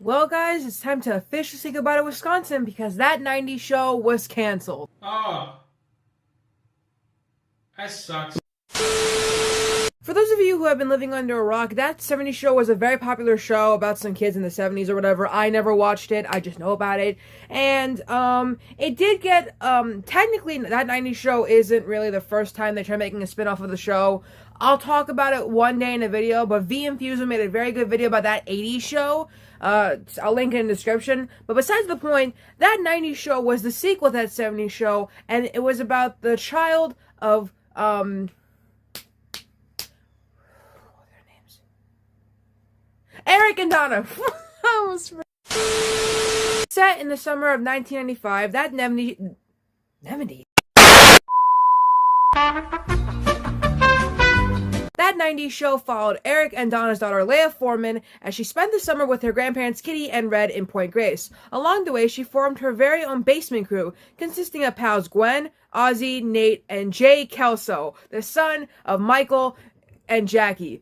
Well, guys, it's time to officially say goodbye to Wisconsin because that '90s show was canceled. Oh, that sucks. For those of you who have been living under a rock, that '70s show was a very popular show about some kids in the '70s or whatever. I never watched it. I just know about it. And, it did get, technically, that '90s show isn't really the first time they tried making a spin-off of the show. I'll talk about it one day in a video, but V Infuser made a very good video about that '80s show. I'll link it in the description. But besides the point, that '90s show was the sequel to that '70s show, and it was about the child of, what are their names? Eric and Donna. I almost set in the summer of 1995, that 90s. That '90s show followed Eric and Donna's daughter Leah Foreman as she spent the summer with her grandparents Kitty and Red in Point Grace. Along the way, she formed her very own basement crew, consisting of pals Gwen, Ozzy, Nate, and Jay Kelso, the son of Michael and Jackie.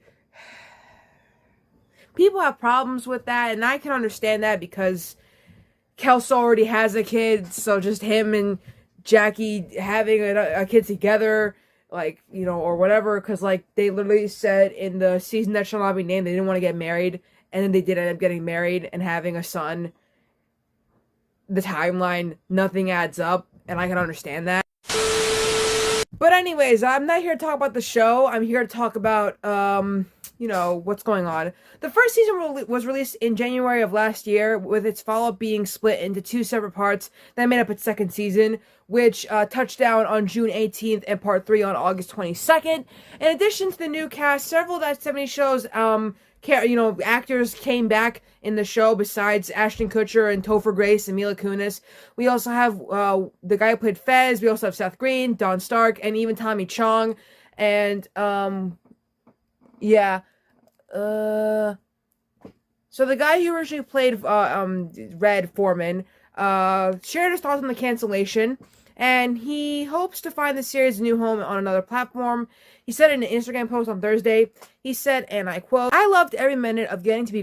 People have problems with that, and I can understand that because Kelso already has a kid, so just him and Jackie having a kid together, like, you know, or whatever, because, like, they literally said in the season that shall not be named, they didn't want to get married, and then they did end up getting married and having a son. The timeline, nothing adds up, and I can understand that. But anyways, I'm not here to talk about the show, I'm here to talk about, you know, what's going on. The first season was released in January of last year, with its follow-up being split into two separate parts that made up its second season, which touched down on June 18th and part 3 on August 22nd. In addition to the new cast, several of that '70s shows, actors came back in the show besides Ashton Kutcher and Topher Grace and Mila Kunis. We also have the guy who played Fez, we also have Seth Green, Don Stark, and even Tommy Chong. And, yeah. So the guy who originally played Red Foreman shared his thoughts on the cancellation, and he hopes to find the series a new home on another platform. He said in an Instagram post on Thursday, he said, and I quote, "I loved every minute of getting to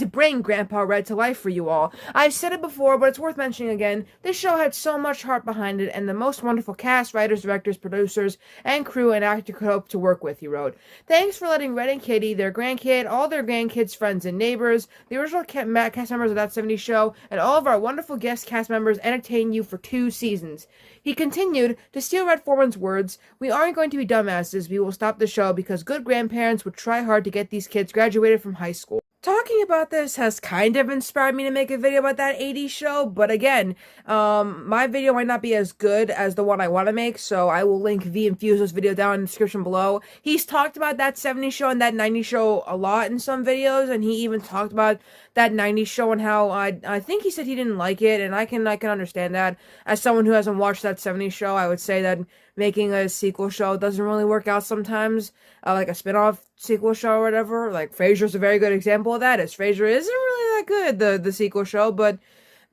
bring Grandpa Red to life for you all. I've said it before, but it's worth mentioning again. This show had so much heart behind it, and the most wonderful cast, writers, directors, producers, and crew and actor could hope to work with," he wrote. "Thanks for letting Red and Kitty, their grandkid, all their grandkids, friends, and neighbors, the original cast members of that '70s show, and all of our wonderful guest cast members entertain you for 2 seasons." He continued, to steal Red Foreman's words, "We aren't going to be dumbasses. We will stop the show because good grandparents would try hard to get these kids graduated from high school." Talking about this has kind of inspired me to make a video about that '80s show, but again, my video might not be as good as the one I want to make, so I will link V Infuser's video down in the description below. He's talked about that '70s show and that '90s show a lot in some videos, and he even talked about that '90s show and how I think he said he didn't like it, and I can understand that. As someone who hasn't watched that '70s show, I would say that making a sequel show doesn't really work out sometimes, like a spin-off sequel show or whatever. Like, Frasier's a very good example of that, as Frasier isn't really that good, the sequel show, but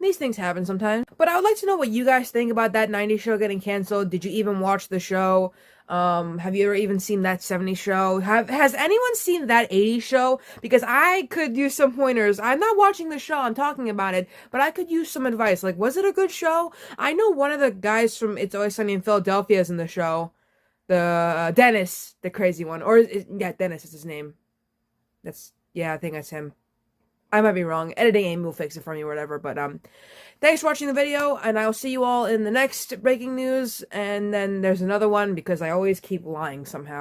these things happen sometimes. But I would like to know what you guys think about that '90s show getting canceled. Did you even watch the show? Have you ever even seen that '70s show? Has anyone seen that '80s show? Because I could use some pointers. I'm not watching the show, I'm talking about it, but I could use some advice. Like, was it a good show? I know one of the guys from It's Always Sunny in Philadelphia is in the show. The Dennis, the crazy one. Yeah, Dennis is his name. I think that's him. I might be wrong. Editing Amy will fix it for me or whatever, but, thanks for watching the video, and I will see you all in the next breaking news, and then there's another one, because I always keep lying somehow.